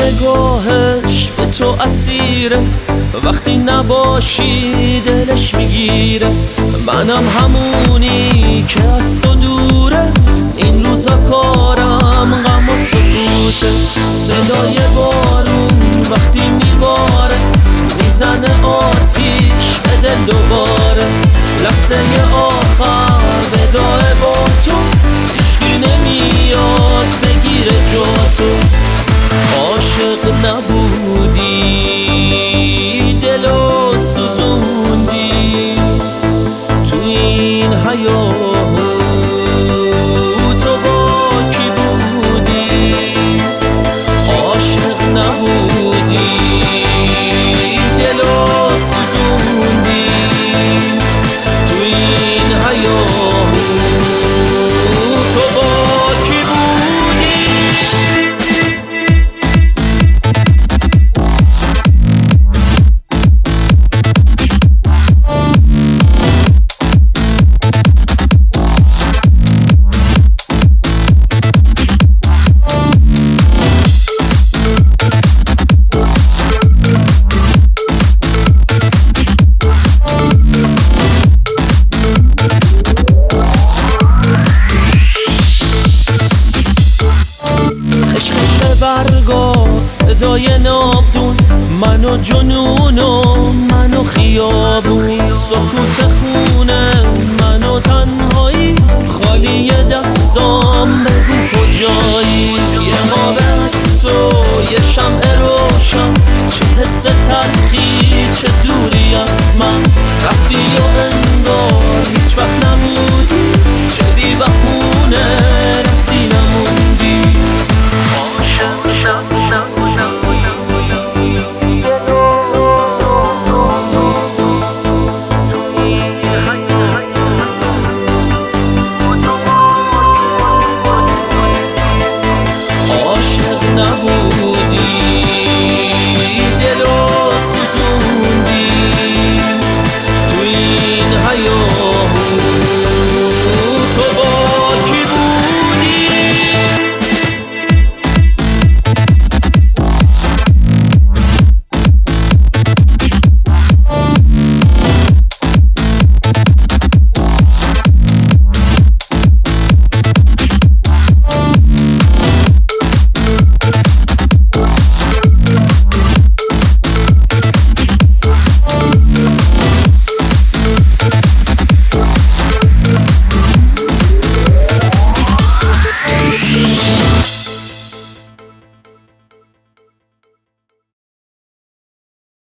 نگاهش به تو اسیره، وقتی نباشی دلش میگیره. منم همونی که از تو دوره، این روزا کارم غم و سکوته. صدای بارون وقتی میباره، میزنه آتیش به دل دوباره. لحظه آخر وداع با تو، عشقی نمیاد بگیره جا تو. عاشق نبودی دلو سوزوندی، تو این هیاهو تو با کی بودی؟ عاشق نبودی دلو سوزوندی، تو این هیاهو تو با کی بودی؟ برگا صدای ناودون، منو جنونو منو خیابون. سکوت خونه منو تنهایی، خالی دستام بگو کجایی؟ یه خواب